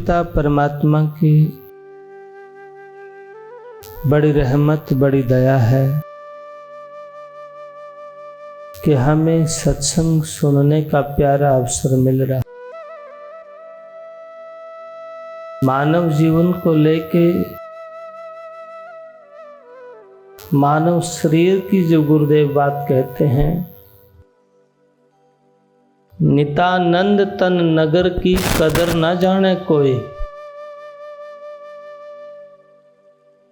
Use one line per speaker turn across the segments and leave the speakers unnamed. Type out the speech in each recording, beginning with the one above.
पिता परमात्मा की बड़ी रहमत, बड़ी दया है कि हमें सत्संग सुनने का प्यारा अवसर मिल रहा। मानव जीवन को लेके मानव शरीर की जो गुरुदेव बात कहते हैं, नितानंद तन नगर की कदर न जाने कोई,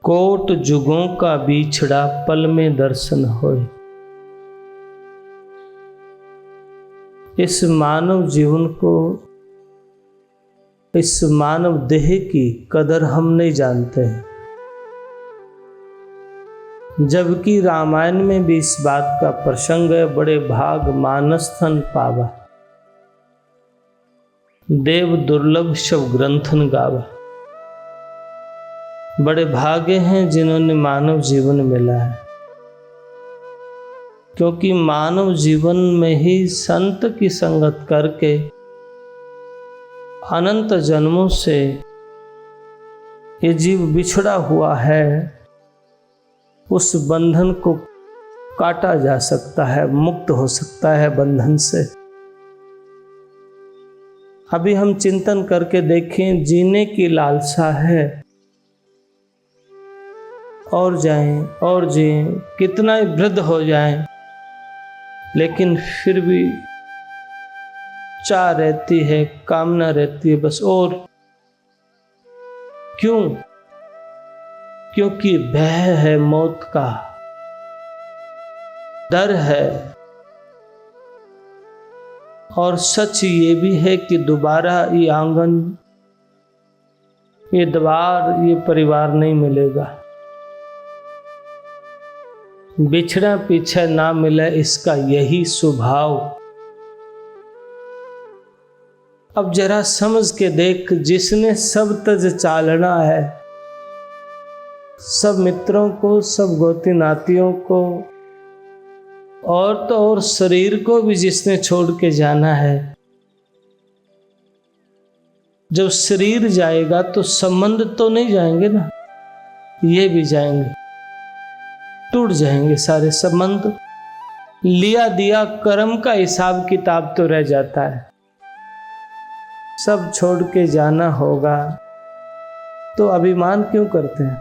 कोट जुगों का बिछड़ा पल में दर्शन होए। इस मानव जीवन को, इस मानव देह की कदर हम नहीं जानते हैं, जबकि रामायण में भी इस बात का प्रसंग है। बड़े भाग मानस थन पावा, देव दुर्लभ शव ग्रंथन गावा। बड़े भागे हैं जिन्होंने मानव जीवन मिला है, क्योंकि मानव जीवन में ही संत की संगत करके अनंत जन्मों से ये जीव बिछड़ा हुआ है, उस बंधन को काटा जा सकता है, मुक्त हो सकता है बंधन से। अभी हम चिंतन करके देखें, जीने की लालसा है, और जाएं और जिएं, कितना ही वृद्ध हो जाएं, लेकिन फिर भी चाह रहती है, कामना रहती है बस और। क्यों? क्योंकि भय है मौत का, डर है, और सच ये भी है कि दोबारा ये आंगन, ये द्वार, ये परिवार नहीं मिलेगा। बिछड़ा पीछे ना मिले, इसका यही स्वभाव। अब जरा समझ के देख, जिसने सब तज चालना है, सब मित्रों को, सब गोती नातियों को, और तो और शरीर को भी जिसने छोड़ के जाना है, जब शरीर जाएगा तो संबंध तो नहीं जाएंगे ना, ये भी जाएंगे, टूट जाएंगे सारे संबंध। लिया दिया कर्म का हिसाब किताब तो रह जाता है। सब छोड़ के जाना होगा तो अभिमान क्यों करते हैं,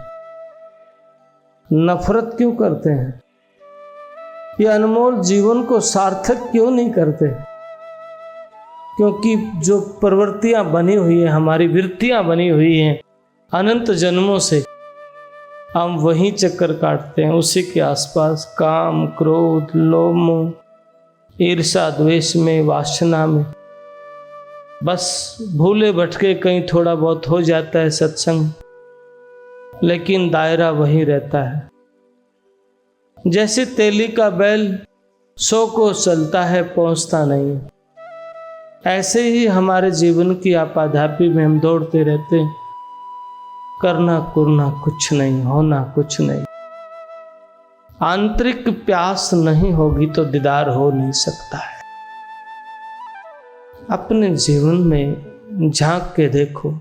नफरत क्यों करते हैं, ये अनमोल जीवन को सार्थक क्यों नहीं करते? क्योंकि जो प्रवृत्तियां बनी हुई है, हमारी वृत्तियां बनी हुई हैं अनंत जन्मों से, हम वही चक्कर काटते हैं, उसी के आसपास, काम, क्रोध, लोभ, मोह, ईर्ष्या, द्वेष में, वासना में। बस भूले भटके कहीं थोड़ा बहुत हो जाता है सत्संग, लेकिन दायरा वही रहता है। जैसे तेली का बैल 100 को चलता है, पहुंचता नहीं, ऐसे ही हमारे जीवन की आपाधापी में हम दौड़ते रहते हैं, करना कुरना कुछ नहीं, होना कुछ नहीं। आंतरिक प्यास नहीं होगी तो दीदार हो नहीं सकता है। अपने जीवन में झांक के देखो,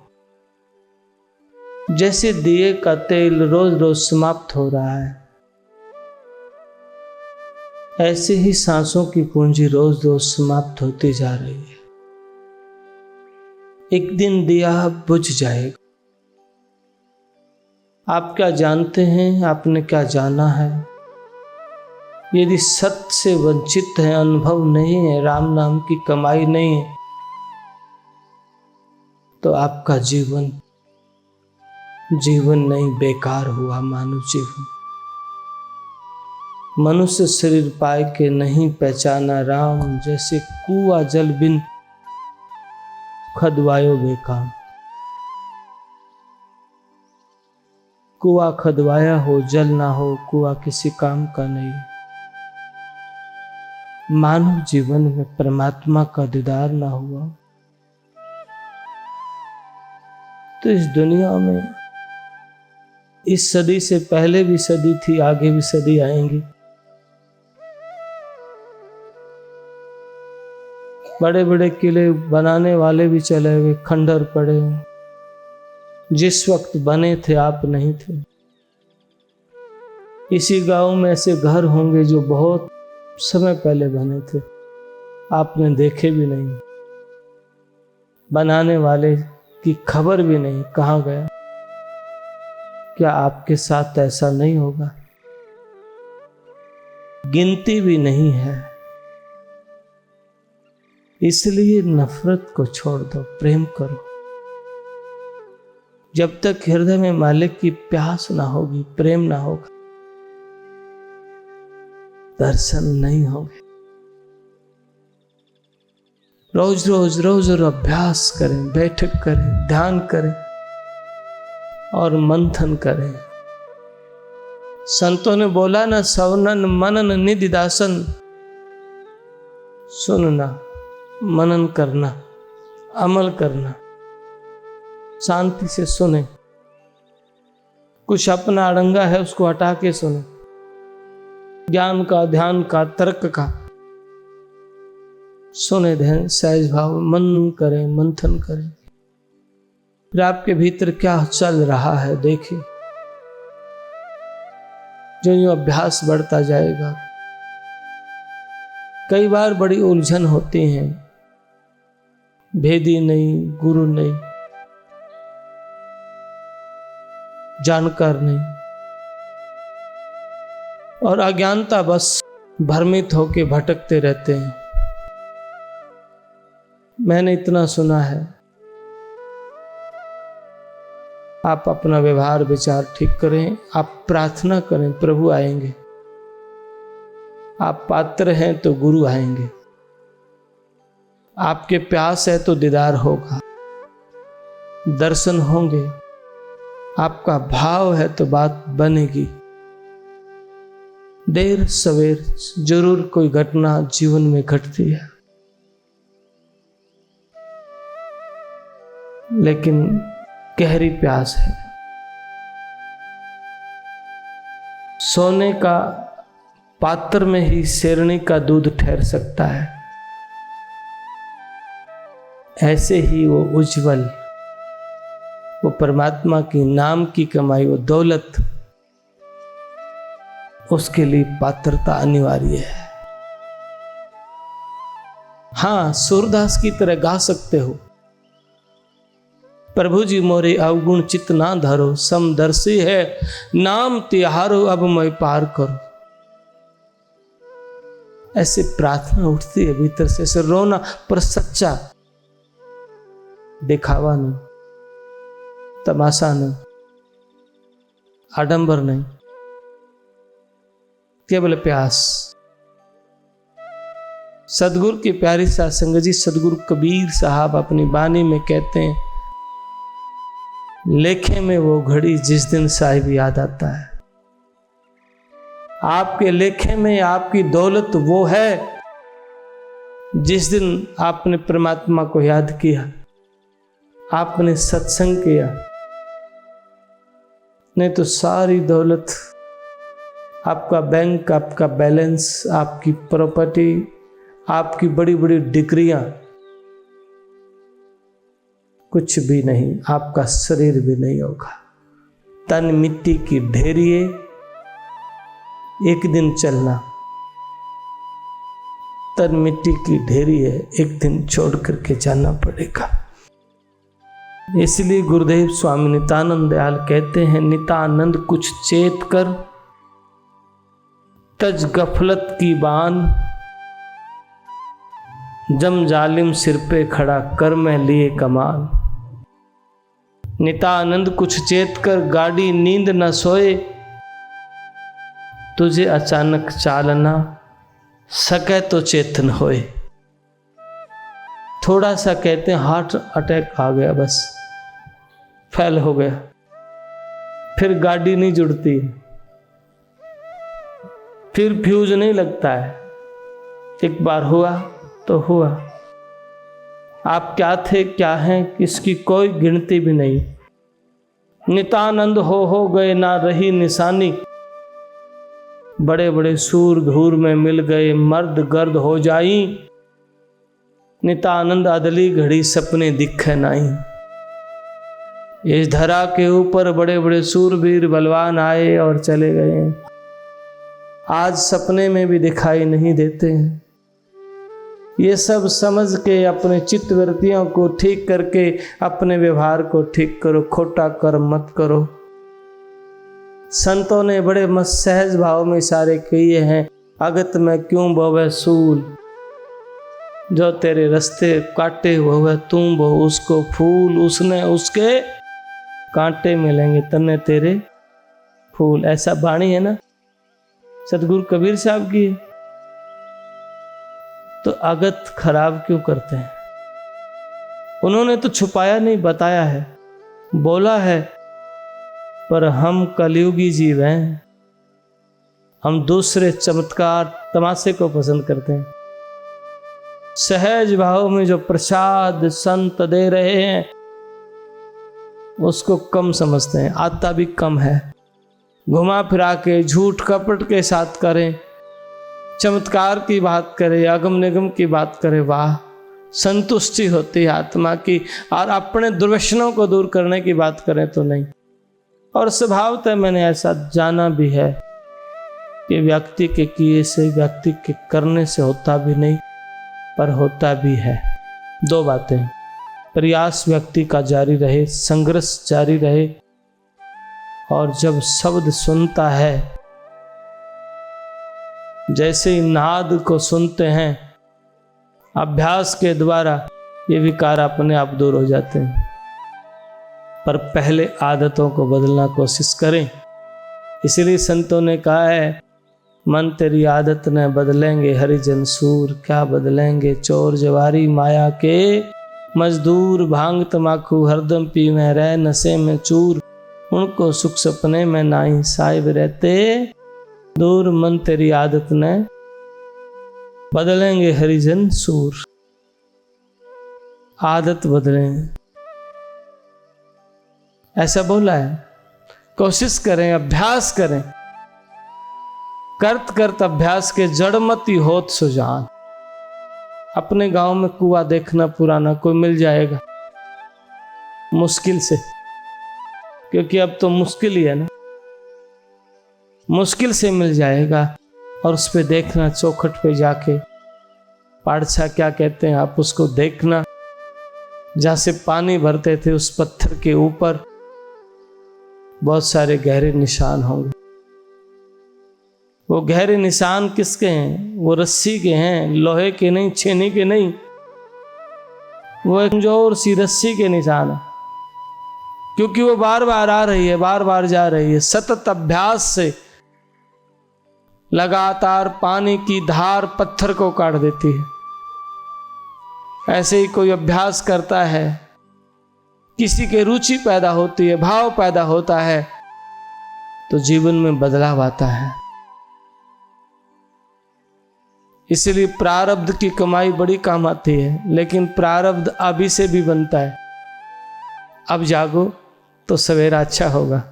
जैसे दिए का तेल रोज रोज समाप्त हो रहा है, ऐसे ही सांसों की पूंजी रोज रोज समाप्त होती जा रही है। एक दिन दिया बुझ जाएगा। आप क्या जानते हैं, आपने क्या जाना है? यदि सत्य से वंचित है, अनुभव नहीं है, राम नाम की कमाई नहीं है, तो आपका जीवन नहीं, बेकार हुआ मानव जीवन। मनुष्य शरीर पाए के नहीं पहचाना राम, जैसे कुआ जल बिन खदवायो बेकाम। कुआ खदवाया हो, जल ना हो, कुआ किसी काम का नहीं। मानव जीवन में परमात्मा का दीदार ना हुआ तो इस दुनिया में, इस सदी से पहले भी सदी थी, आगे भी सदी आएंगी। बड़े बड़े किले बनाने वाले भी चले गए, खंडर पड़े हैं। जिस वक्त बने थे आप नहीं थे। इसी गांव में ऐसे घर होंगे जो बहुत समय पहले बने थे, आपने देखे भी नहीं, बनाने वाले की खबर भी नहीं, कहाँ गया। क्या आपके साथ ऐसा नहीं होगा? गिनती भी नहीं है। इसलिए नफरत को छोड़ दो, प्रेम करो। जब तक हृदय में मालिक की प्यास ना होगी, प्रेम ना होगा, दर्शन नहीं होंगे। रोज रोज रोज रोज अभ्यास करें, बैठक करें, ध्यान करें और मंथन करें। संतों ने बोला ना, सवनन मनन निदिदासन, सुनना, मनन करना, अमल करना, शांति से सुने। कुछ अपना अड़ंगा है उसको हटा के सुने, ज्ञान का, ध्यान का, तर्क का सुने, ध्यान सहज भाव मन करें, मंथन करें। फिर आपके भीतर क्या चल रहा है देखिए। जो यूं अभ्यास बढ़ता जाएगा, कई बार बड़ी उलझन होती है, भेदी नहीं, गुरु नहीं, जानकार नहीं, और अज्ञानता बस भ्रमित होके भटकते रहते हैं। मैंने इतना सुना है, आप अपना व्यवहार विचार ठीक करें, आप प्रार्थना करें, प्रभु आएंगे। आप पात्र हैं तो गुरु आएंगे। आपके प्यास है तो दीदार होगा, दर्शन होंगे। आपका भाव है तो बात बनेगी। देर सवेर जरूर कोई घटना जीवन में घटती है, लेकिन गहरी प्यास है। सोने का पात्र में ही शेरनी का दूध ठहर सकता है, ऐसे ही वो उज्जवल, वो परमात्मा की नाम की कमाई, वो दौलत, उसके लिए पात्रता अनिवार्य है। हां, सूरदास की तरह गा सकते हो, प्रभु जी मोरे अवगुण चित ना धरो, समदर्शी है नाम तिहारो, अब मैं पार करो। ऐसे प्रार्थना उठती है भीतर से, ऐसे रोना, पर सच्चा, दिखावा नहीं, तमाशा नहीं, आडंबर नहीं, केवल प्यास। सदगुरु की प्यारी साध संगत जी, सदगुरु कबीर साहब अपनी बानी में कहते हैं, लेखे में वो घड़ी जिस दिन साहिब याद आता है। आपके लेखे में आपकी दौलत वो है जिस दिन आपने परमात्मा को याद किया, आपने सत्संग किया। नहीं तो सारी दौलत, आपका बैंक, आपका बैलेंस, आपकी प्रॉपर्टी, आपकी बड़ी बड़ी डिग्रियां, कुछ भी नहीं, आपका शरीर भी नहीं होगा। तन मिट्टी की ढेरिए, एक दिन चलना। तन मिट्टी की ढेरी है, एक दिन छोड़ करके जाना पड़ेगा। इसलिए गुरुदेव स्वामी नित्यानंद दयाल कहते हैं, नित्यानंद कुछ चेत कर, तज गफलत की बान, जम जालिम सिर पे खड़ा कर मैं लिए कमान। नित्यानंद कुछ चेत कर, गाड़ी नींद न सोए, तुझे अचानक चालना सके तो चेतन होए। थोड़ा सा कहते हैं हार्ट अटैक आ गया, बस फेल हो गया, फिर गाड़ी नहीं जुड़ती, फिर फ्यूज नहीं लगता है। एक बार हुआ तो हुआ। आप क्या थे, क्या हैं, इसकी कोई गिनती भी नहीं। नित्यानंद हो गए, ना रही निशानी। बड़े बड़े सूर धूर में मिल गए, मर्द गर्द हो जाई। नित्यानंद अदली घड़ी सपने दिखे नाई। इस धरा के ऊपर बड़े बड़े सूरवीर बलवान आए और चले गए, आज सपने में भी दिखाई नहीं देते हैं। ये सब समझ के अपने चित्त वृत्तियों को ठीक करके अपने व्यवहार को ठीक करो, खोटा कर्म मत करो। संतों ने बड़े मत सहज भाव में इशारे किए हैं, अगत में क्यों बोवे सूल, जो तेरे रास्ते काटे हुए तू बो उसको फूल, उसने उसके कांटे मिलेंगे तन्ने तेरे फूल। ऐसा वाणी है ना सतगुरु कबीर साहब की। तो अगत खराब क्यों करते हैं? उन्होंने तो छुपाया नहीं, बताया है, बोला है। पर हम कलयुगी जीव हैं, हम दूसरे चमत्कार तमाशे को पसंद करते हैं। सहज भाव में जो प्रसाद संत दे रहे हैं उसको कम समझते हैं, आता भी कम है। घुमा फिरा के झूठ कपट के साथ करें, चमत्कार की बात करें, अगम निगम की बात करें, वाह संतुष्टि होती है आत्मा की। और अपने दुर्व्यसनों को दूर करने की बात करें तो नहीं। और स्वभावतः मैंने ऐसा जाना भी है कि व्यक्ति के किए से, व्यक्ति के करने से होता भी नहीं, पर होता भी है। दो बातें, प्रयास व्यक्ति का जारी रहे, संघर्ष जारी रहे, और जब शब्द सुनता है, जैसे ही नाद को सुनते हैं, अभ्यास के द्वारा ये विकार अपने आप दूर हो जाते हैं। पर पहले आदतों को बदलना कोशिश करें। इसलिए संतों ने कहा है, मन तेरी आदत न बदलेंगे हरिजन सूर, क्या बदलेंगे चोर जवारी माया के मजदूर, भांग तमाकू हरदम पी में रह नशे में चूर, उनको सुख सपने में नाई साहिब रहते दूर, मन तेरी आदत न बदलेंगे हरिजन सूर। आदत बदलें, ऐसा बोला है। कोशिश करें, अभ्यास करें, करत करत अभ्यास के जड़मती होत सुजान। अपने गांव में कुआं देखना पुराना, कोई मिल जाएगा मुश्किल से, क्योंकि अब तो मुश्किल ही है ना, मुश्किल से मिल जाएगा। और उस पे देखना, चौखट पे जाके, पाड़छा क्या कहते हैं आप उसको देखना, जहां से पानी भरते थे उस पत्थर के ऊपर बहुत सारे गहरे निशान होंगे। वो गहरे निशान किसके हैं? वो रस्सी के हैं, लोहे के नहीं, छेनी के नहीं। वो एक कमजोर सी रस्सी के निशान है, क्योंकि वो बार बार आ रही है, बार बार जा रही है। सतत अभ्यास से लगातार पानी की धार पत्थर को काट देती है। ऐसे ही कोई अभ्यास करता है, किसी के रुचि पैदा होती है, भाव पैदा होता है, तो जीवन में बदलाव आता है। इसलिए प्रारब्ध की कमाई बड़ी काम आती है, लेकिन प्रारब्ध अभी से भी बनता है। अब जागो तो सवेरा अच्छा होगा।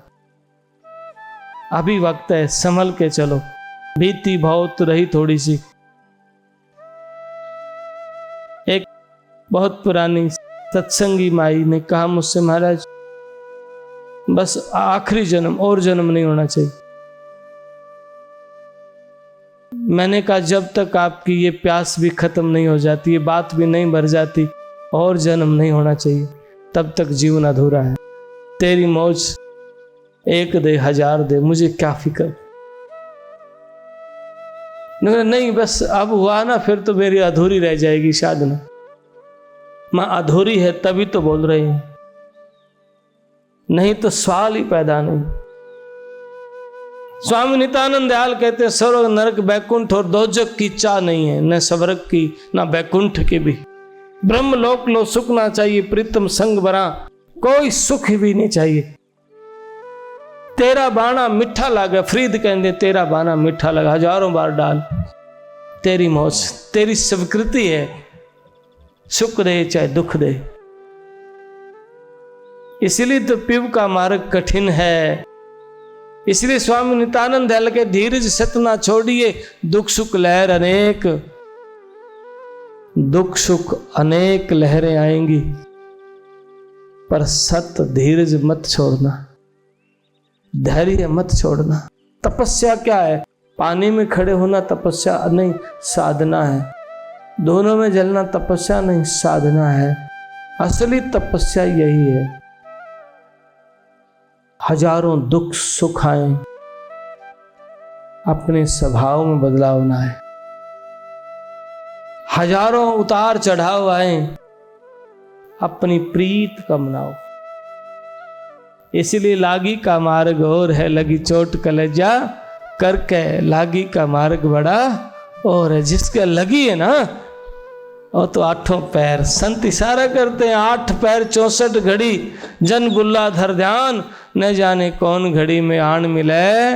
अभी वक्त है, संभल के चलो। बीती बहुत रही थोड़ी सी। एक बहुत पुरानी सत्संगी माई ने कहा मुझसे, महाराज बस आखिरी जन्म, और जन्म नहीं होना चाहिए। मैंने कहा जब तक आपकी ये प्यास भी खत्म नहीं हो जाती, ये बात भी नहीं भर जाती, और जन्म नहीं होना चाहिए, तब तक जीवन अधूरा है। तेरी मौज एक दे हजार दे, मुझे क्या फिक्र। नहीं बस अब हुआ ना, फिर तो मेरी अधूरी रह जाएगी साधना। मां अधूरी है तभी तो बोल रही है, नहीं तो सवाल ही पैदा नहीं। स्वामी नित्यानंद दयाल कहते हैं, स्वर्ग नरक बैकुंठ और दोजक की चाह नहीं है, न स्वर्ग की न बैकुंठ की भी। ब्रह्म लोक लो सुख ना चाहिए, प्रीतम संग बरा कोई सुख भी नहीं चाहिए। तेरा बाणा मिठा लगा, फरीद कहते तेरा बाणा मिठा लगा, हजारों बार डाल। तेरी मौज, तेरी स्वीकृति है, सुख दे चाहे दुख दे। इसलिए तो पिव का मार्ग कठिन है। इसलिए स्वामी नित्यानंद दयाल के धीरज सतना छोड़िए, दुख सुख लहर अनेक, दुख सुख अनेक लहरें आएंगी। पर सत्य धीरज मत छोड़ना, धैर्य मत छोड़ना। तपस्या क्या है? पानी में खड़े होना तपस्या नहीं, साधना है। दोनों में जलना तपस्या नहीं, साधना है। असली तपस्या यही है। हजारों दुख सुख आए, अपने स्वभाव में बदलाव ना आए। हजारों उतार चढ़ाव आए, अपनी प्रीत का मनाओ। इसलिए लागी का मार्ग और है, लगी चोट कलेजा करके। लागी का मार्ग बड़ा और है, जिसके लगी है ना और तो आठों पैर। संत इशारा करते हैं 8 पैर 64 घड़ी, जन बुल्ला धर ध्यान। न जाने कौन घड़ी में आन मिले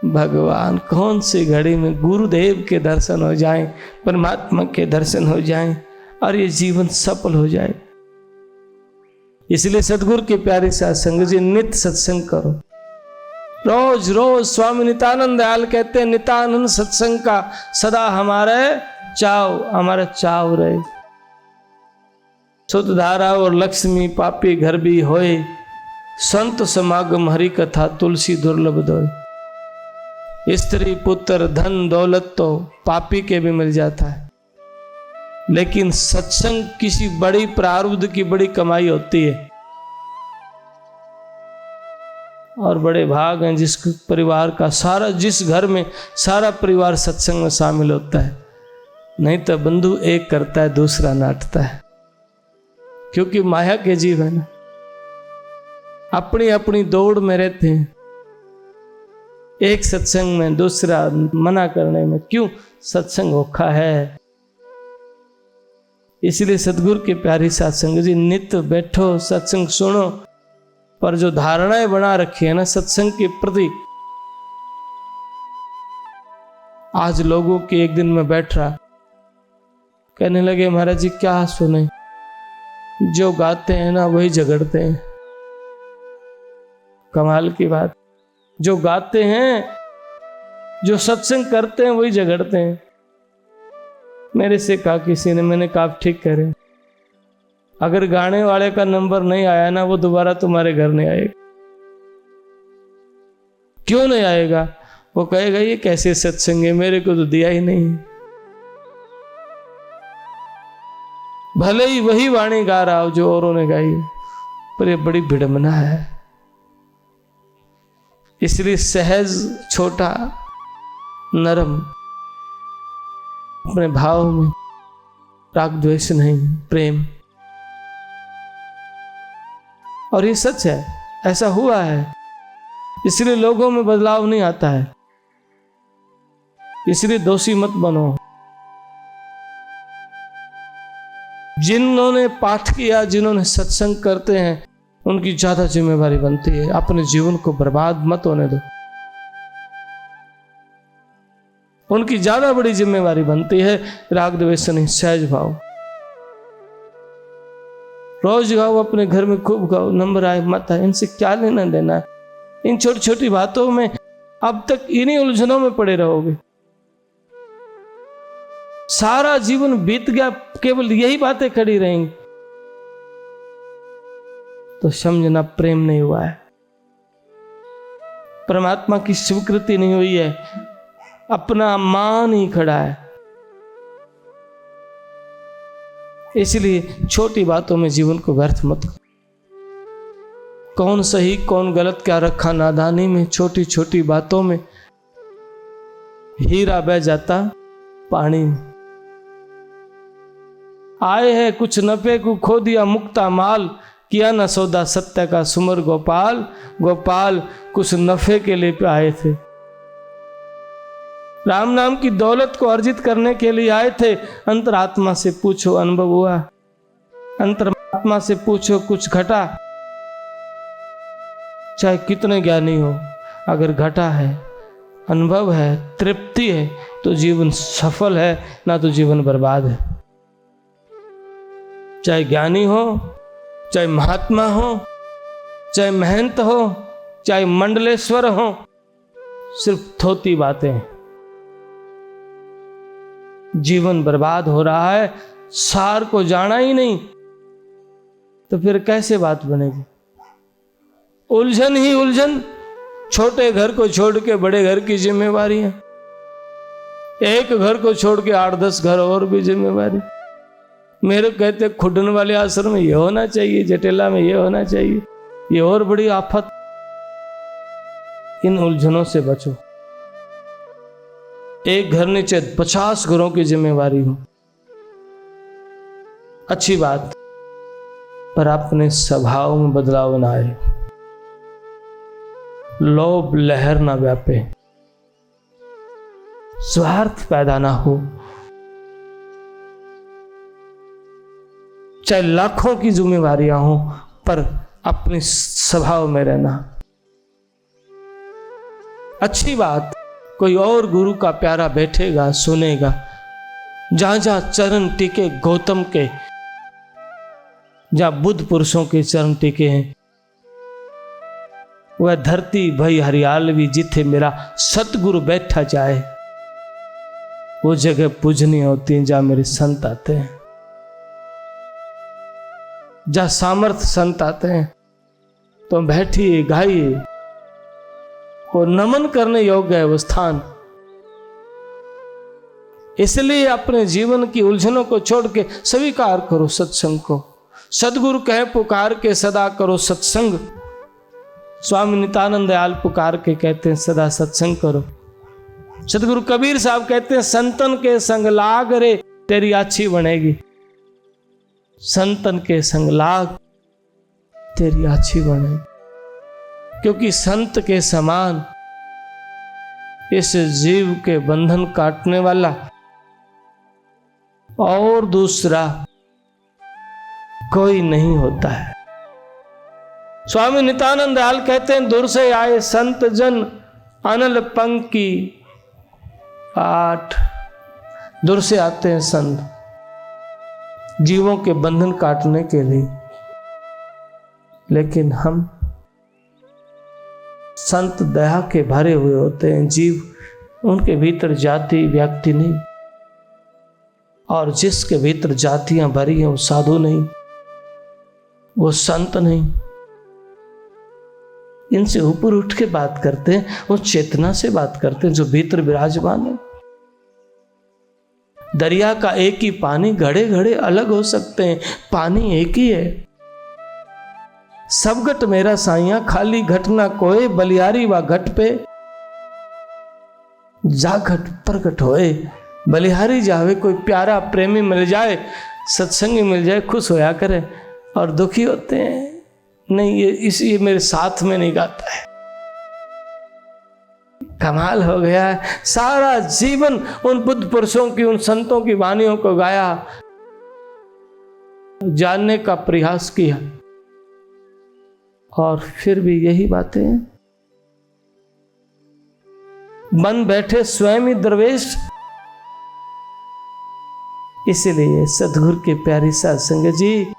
भगवान। कौन सी घड़ी में गुरुदेव के दर्शन हो जाएं, परमात्मा के दर्शन हो जाएं और ये जीवन सफल हो जाए। इसलिए सतगुरु के प्यारे साथ संग जी नित्य सत्संग करो। रोज रोज स्वामी नित्यानंद दयाल कहते हैं, नित्यानंद सत्संग का सदा हमारे चाव रहे। सुत धारा और लक्ष्मी पापी घर भी होए, संत समागम हरि कथा तुलसी दुर्लभ दोय। स्त्री पुत्र धन दौलत तो पापी के भी मिल जाता है, लेकिन सत्संग किसी बड़ी प्रारब्ध की बड़ी कमाई होती है। और बड़े भाग हैं जिस परिवार का सारा, जिस घर में सारा परिवार सत्संग में शामिल होता है। नहीं तो बंधु एक करता है, दूसरा नाटता है। क्योंकि माया के जीव है ना, अपनी अपनी दौड़ में रहते हैं। एक सत्संग में दूसरा मना करने में, क्यों? सत्संग होखा है। इसलिए सतगुरु के प्यारी साथ संग जी नित्य बैठो, सत्संग सुनो। पर जो धारणाएं बना रखी है ना सत्संग के प्रति, आज लोगों की एक दिन में बैठ रहा, कहने लगे महाराज जी क्या सुने, जो गाते हैं ना वही झगड़ते हैं। कमाल की बात, जो गाते हैं, जो सत्संग करते हैं वही झगड़ते हैं। मेरे से कहा किसी ने, मैंने कहा ठीक करे, अगर गाने वाले का नंबर नहीं आया ना वो दोबारा तुम्हारे घर नहीं आएगा। क्यों नहीं आएगा? वो कहेगा ये कैसे सत्संग है, मेरे को तो दिया ही नहीं। भले ही वही वाणी गा रहा हो जो औरों ने गाई, पर ये बड़ी विडंबना है। इसलिए सहज, छोटा, नरम, अपने भाव में राग द्वेष नहीं, प्रेम। और ये सच है, ऐसा हुआ है। इसलिए लोगों में बदलाव नहीं आता है। इसलिए दोषी मत बनो। जिन्होंने पाठ किया, जिन्होंने सत्संग करते हैं, उनकी ज्यादा जिम्मेवारी बनती है। अपने जीवन को बर्बाद मत होने दो। उनकी ज्यादा बड़ी जिम्मेवारी बनती है। राग द्वेष नहीं, सहज भाव। रोज गाओ, अपने घर में खूब गाओ, नंबर आए मत आए, इनसे क्या लेना देना है। इन छोटी छोटी बातों में अब तक इन्हीं उलझनों में पड़े रहोगे। सारा जीवन बीत गया, केवल यही बातें खड़ी रहेंगी, तो समझना प्रेम नहीं हुआ है, परमात्मा की स्वीकृति नहीं हुई है, अपना मान ही खड़ा है। इसलिए छोटी बातों में जीवन को व्यर्थ मत करो। कौन सही कौन गलत क्या रखा नादानी में, छोटी छोटी बातों में हीरा बह जाता पानी में। आए हैं कुछ नफे को, खो दिया मुक्ता माल, किया न सौदा सत्य का सुमर गोपाल। गोपाल कुछ नफे के लिए आए थे, राम नाम की दौलत को अर्जित करने के लिए आए थे। अंतरात्मा से पूछो अनुभव हुआ, अंतरात्मा से पूछो कुछ घटा। चाहे कितने ज्ञानी हो, अगर घटा है, अनुभव है, तृप्ति है, तो जीवन सफल है, ना तो जीवन बर्बाद है। चाहे ज्ञानी हो, चाहे महात्मा हो, चाहे महंत हो, चाहे मंडलेश्वर हो, सिर्फ थोती बातें। जीवन बर्बाद हो रहा है, सार को जाना ही नहीं, तो फिर कैसे बात बनेगी? उलझन ही उलझन। छोटे घर को छोड़ के बड़े घर की जिम्मेवारी है, एक घर को छोड़ के 8-10 घर और भी जिम्मेवारी। मेरे कहते खुडन वाले आश्रम में ये होना चाहिए, जटेला में ये होना चाहिए, ये और बड़ी आफत। इन उलझनों से बचो। एक घर नीचे 50 घरों की जिम्मेवारी हो, अच्छी बात, पर अपने स्वभाव में बदलाव ना आए, लोभ लहर ना व्यापे, स्वार्थ पैदा ना हो। चाहे लाखों की जिम्मेवारियां हो, पर अपने स्वभाव में रहना। अच्छी बात, कोई और गुरु का प्यारा बैठेगा सुनेगा। जहां जहां चरण टिके गौतम के, जहां बुद्ध पुरुषों के चरण टिके हैं, वह धरती भई हरियालवी जिथे मेरा सतगुरु बैठा जाए, वो जगह पूजनी होती है जहां मेरे संत आते हैं, जहां सामर्थ्य संत आते हैं। तो बैठिए, गाइए, वो नमन करने योग्य है वो स्थान। इसलिए अपने जीवन की उलझनों को छोड़ के स्वीकार करो सत्संग को। सदगुरु कहे पुकार के सदा करो सत्संग। स्वामी नित्यानंद दयाल पुकार के कहते हैं सदा सत्संग करो। सदगुरु कबीर साहब कहते हैं संतन के संग लाग रे तेरी अच्छी बनेगी। संतन के संग लाग तेरी अच्छी बनेगी, क्योंकि संत के समान इस जीव के बंधन काटने वाला और दूसरा कोई नहीं होता है। स्वामी नित्यानंद दयाल कहते हैं दूर से आए संत जन अनल पंक्ति पाठ। दूर से आते हैं संत जीवों के बंधन काटने के लिए, लेकिन हम संत दया के भरे हुए होते हैं। जीव उनके भीतर जाति व्यक्ति नहीं, और जिसके भीतर जातियां भरी हैं वो साधु नहीं, वो संत नहीं। इनसे ऊपर उठ के बात करते हैं, वो चेतना से बात करते हैं जो भीतर विराजमान है। दरिया का एक ही पानी, घड़े घड़े अलग हो सकते हैं, पानी एक ही है। सब घट मेरा साइया खाली घट ना कोई, बलियारी व घट पे जा घट प्रकट होए। बलिहारी जावे, कोई प्यारा प्रेमी मिल जाए, सत्संगी मिल जाए, खुश होया करे। और दुखी होते हैं, नहीं ये मेरे साथ में नहीं गाता है। कमाल हो गया है। सारा जीवन उन बुद्ध पुरुषों की, उन संतों की वाणियों को गाया, जानने का प्रयास किया, और फिर भी यही बातें बन बैठे स्वयं ही दरवेश। इसीलिए सदगुरु के प्यारी साध संगत जी,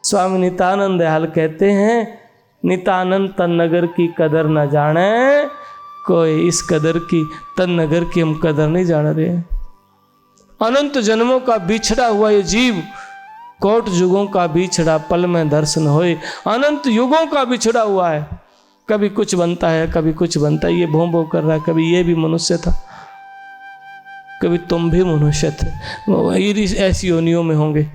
स्वामी नित्यानंद दयाल कहते हैं नित्यानंद तन नगर की कदर न जाने कोई, इस कदर की तन नगर की हम कदर नहीं जान रहे हैं। अनंत जन्मों का बिछड़ा हुआ ये जीव, कोट युगों का बिछड़ा पल में दर्शन होए। अनंत युगों का बिछड़ा हुआ है, कभी कुछ बनता है, कभी कुछ बनता है। ये भों भों कर रहा है, कभी ये भी मनुष्य था, कभी तुम भी मनुष्य थे, ऐसी योनियों में होंगे।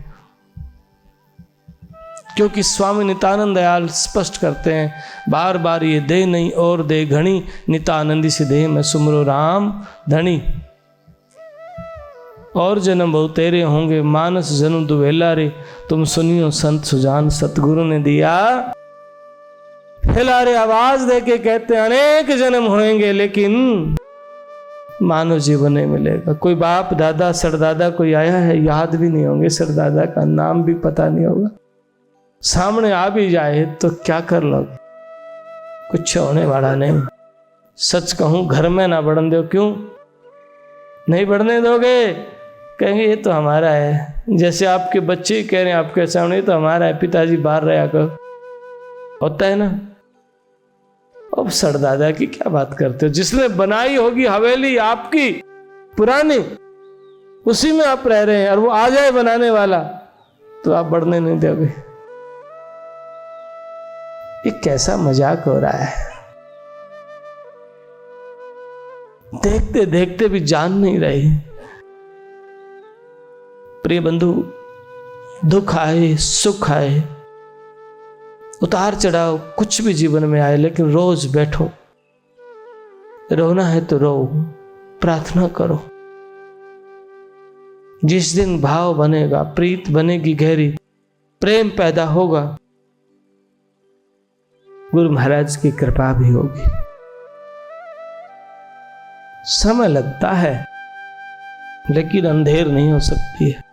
क्योंकि स्वामी नित्यानंद दयाल स्पष्ट करते हैं, बार बार ये दे नहीं और दे घणी, नित्यानंदी से देह में सुमरो राम धनी। और जन्म बहु तेरे होंगे, मानस जन्म दुवेला रे, तुम सुनियो संत सुजान सतगुरु ने दिया। हिला रे आवाज दे के कहते हैं अनेक जन्म होंगे, लेकिन मानव जीवन नहीं मिलेगा। कोई बाप दादा सरदादा कोई आया है, याद भी नहीं होंगे, सरदादा का नाम भी पता नहीं होगा। सामने आ भी जाए तो क्या कर लो, कुछ होने वाला नहीं। सच कहूं, घर में ना बढ़ने दो। क्यों नहीं बढ़ने दोगे? कहेंगे ये तो हमारा है। जैसे आपके बच्चे कह रहे हैं आपके सामने, ये तो हमारा है, पिताजी बाहर रहा करो, होता है ना। अब सरदादा की क्या बात करते हो? जिसने बनाई होगी हवेली आपकी पुरानी, उसी में आप रह रहे हैं, और वो आ जाए बनाने वाला तो आप बढ़ने नहीं दोगे। ये कैसा मजाक हो रहा है। देखते देखते भी जान नहीं रही। प्रिय बंधु, दुख आए सुख आए, उतार चढ़ाव कुछ भी जीवन में आए, लेकिन रोज बैठो, रोना है तो रो, प्रार्थना करो। जिस दिन भाव बनेगा, प्रीत बनेगी गहरी, प्रेम पैदा होगा, गुरु महाराज की कृपा भी होगी। समय लगता है, लेकिन अंधेर नहीं हो सकती है।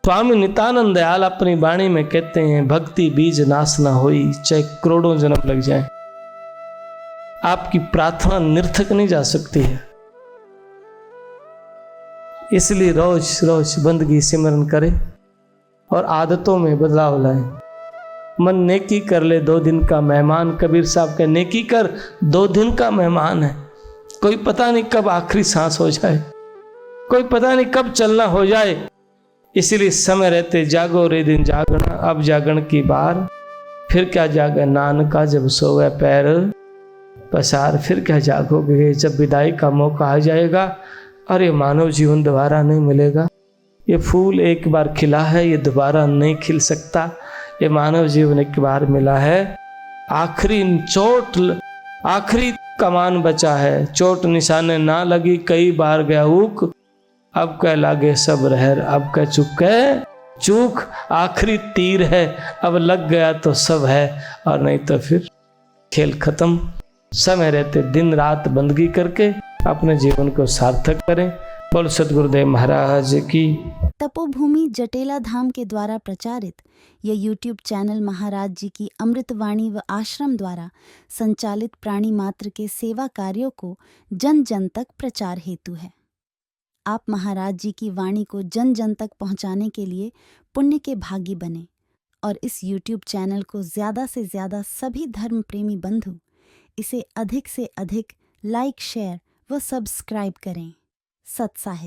स्वामी नित्यानंद दयाल अपनी वाणी में कहते हैं, भक्ति बीज नाश ना होई, चाहे करोड़ों जन्म लग जाए। आपकी प्रार्थना निरर्थक नहीं जा सकती है। इसलिए रोज रोज बंदगी सिमरन करे और आदतों में बदलाव लाए। मन नेकी कर ले 2 दिन का मेहमान, कबीर साहब के नेकी कर 2 दिन का मेहमान है। कोई पता नहीं कब आखिरी सांस हो जाए, कोई पता नहीं कब चलना हो जाए। इसलिए समय रहते जागो रे दिन जागना, अब जागण की बार, फिर क्या जागे नानका जब सोवे पैर पसार। फिर क्या जागोगे जब विदाई का मौका आ जाएगा। और ये मानव जीवन दोबारा नहीं मिलेगा। ये फूल एक बार खिला है, ये दोबारा नहीं खिल सकता। ये मानव जीवन एक बार मिला है। आखिरी चोट, आखिरी कमान बचा है, चोट निशाने ना लगी, कई बार गया ऊक, अब कह लागे सब रहर, अब कह चुके चूक। आखिरी तीर है, अब लग गया तो सब है, और नहीं तो फिर खेल खत्म। समय रहते दिन रात बंदगी करके अपने जीवन को सार्थक करें। बोल सतगुरुदेव महाराज की।
तपोभूमि जटेला धाम के द्वारा प्रचारित यह यूट्यूब चैनल महाराज जी की अमृतवाणी व आश्रम द्वारा संचालित प्राणी मात्र के सेवा कार्यों को जन जन तक प्रचार हेतु है। आप महाराज जी की वाणी को जन जन तक पहुंचाने के लिए पुण्य के भागी बने और इस यूट्यूब चैनल को ज़्यादा से ज़्यादा सभी धर्म प्रेमी बंधु इसे अधिक से अधिक लाइक, शेयर व सब्सक्राइब करें। सत्साहिब।